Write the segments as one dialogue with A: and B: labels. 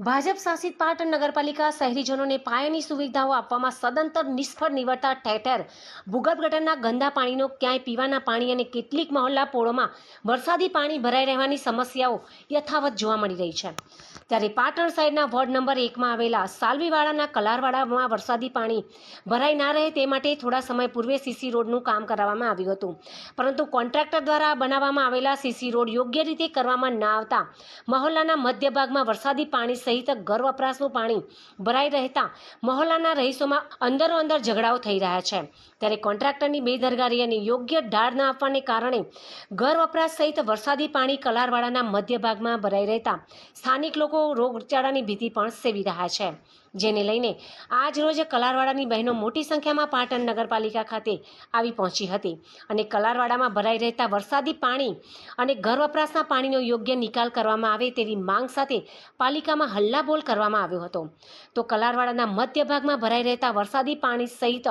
A: ભાજપ શાસિત પાટણ નગરપાલિકા શહેરીજનોને પાયાની સુવિધાઓ આપવામાં સદંતર નિષ્ફળ નીવડતા ઠેર ભૂગર્ભ ગટરના ગંદા પાણીનો ક્યાંય પીવાના પાણી અને કેટલીક મહોલ્લા પોળોમાં વરસાદી પાણી ભરાઈ રહેવાની સમસ્યાઓ યથાવત જોવા મળી રહી છે। ત્યારે પાટણ શહેરના વોર્ડ નંબર 1માં આવેલા સાલવીવાડાના કલારવાડામાં વરસાદી પાણી ભરાઈ ના રહે તે માટે થોડા સમય પૂર્વે સીસી રોડનું કામ કરાવવામાં આવ્યું હતું, પરંતુ કોન્ટ્રાક્ટર દ્વારા બનાવવામાં આવેલા સીસી રોડ યોગ્ય રીતે કરવામાં ના આવતા મહોલ્લાના મધ્ય ભાગમાં વરસાદી પાણી સહિત ઘર વપરાશનું પાણી ભરાઈ રહેતા મહોલ્લાના રહીશોમાં અંદરો-અંદર ઝઘડાઓ થઈ રહ્યા છે। ત્યારે કોન્ટ્રાક્ટરની બેદરકારી અને યોગ્ય ઢાળ ન આપવાને કારણે ઘર વપરાશ સહિત વરસાદી પાણી કલારવાડાના મધ્ય ભાગમાં ભરાઈ રહેતા સ્થાનિક લોકો રોગચાળાની ભીતિ પણ સેવી રહ્યા છે, જેને લઈને આજ રોજ કલારવાડાની બહેનો મોટી સંખ્યામાં પાટણ નગરપાલિકા ખાતે આવી પહોંચી હતી અને કલારવાડામાં ભરાઈ રહેતા વરસાદી પાણી અને ઘર વપરાશના પાણીનો યોગ્ય નિકાલ કરવામાં આવે તેવી માંગ સાથે પાલિકામાં હલ્લાબોલ કરવામાં આવ્યો હતો। તો કલારવાડાના મધ્ય ભાગમાં ભરાઈ રહેતા વરસાદી પાણી સહિત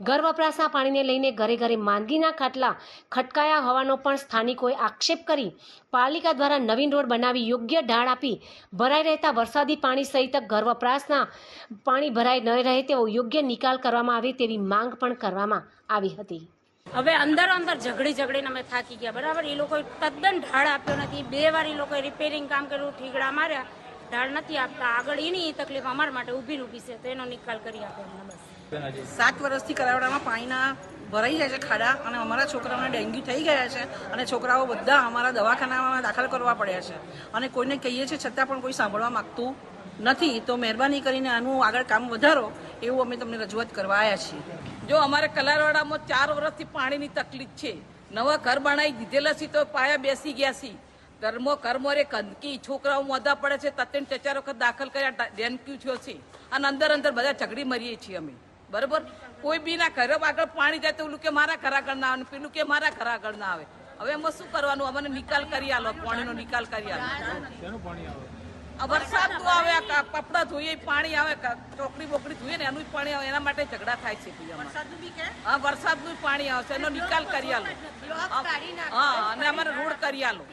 A: ઘર વપરાશના પાણીને લઈને ઘરે ઘરે માંદગીના ખાટલા ખટકાયા હોવાનો પણ સ્થાનિકોએ આક્ષેપ કરી પાલિકા દ્વારા નવીન રોડ બનાવી યોગ્ય ઢાળ આપી ભરાઈ રહેતા વરસાદી પાણી સહિત ઘર વપરાશના પાણી ભરાઈ ન રહે તેવો યોગ્ય નિકાલ કરવામાં આવે તેવી માંગ પણ કરવામાં આવી હતી।
B: હવે અંદરો અંદર ઝઘડીને અમે થાકી ગયા, બરાબર। એ લોકોએ તદ્દન ઢાળ આપ્યો નથી। 2 વાર એ લોકોએ રિપેરિંગ કામ કર્યું, ઠીકડા માર્યા, ઢાળ નથી આપતા। આગળ એની તકલીફ અમારા માટે ઊભી છે, તો એનો નિકાલ કરી આપે બસ।
C: 7 વર્ષથી કલાવડામાં પાણીના ભરાઈ જાય છે ખાડા, અને અમારા છોકરાઓને ડેન્ગ્યુ થઈ ગયા છે અને છોકરાઓ બધા અમારા દવાખાનામાં દાખલ કરવા પડ્યા છે, અને કોઈને કહીએ છીએ છતાં પણ કોઈ સાંભળવા માંગતું નથી। તો મહેરબાની કરીને આનું આગળ કામ વધારો એવું અમે તમને રજૂઆત કરવા આવ્યા છીએ।
D: જો અમારે કલારવાડામાં 4 વર્ષથી પાણીની તકલીફ છે, નવા ઘર બનાવી દીધેલા છે તો પાયા બેસી ગયા છે, ઘરમોરે ગંદકી, છોકરાઓ મોઢા પડે છે, 3-4 વખત દાખલ કર્યા, ડેન્ગ્યુ થયો છે, અને અંદર બધા ઝઘડી મરીએ છીએ અમે, બરોબર। કોઈ બી ના ઘરે આગળ પાણી જાય તો ઓલું કે મારા ઘર આગળ ના આવે, પેલું કે મારા ઘર આગળ ના આવે। હવે એમાં શું કરવાનું? અમને નિકાલ કરી આલો, પાણીનો નિકાલ કરી આલો। વરસાદનું આવે, કપડા ધોઈએ પાણી આવે, ચોકડી બોકડી ધોઈએ ને એનું પાણી આવે, એના માટે ઝઘડા થાય છે। હા, વરસાદનું પાણી આવશે, એનો નિકાલ કરી આલો। હા, અને અમારે રોડ કરી આલો।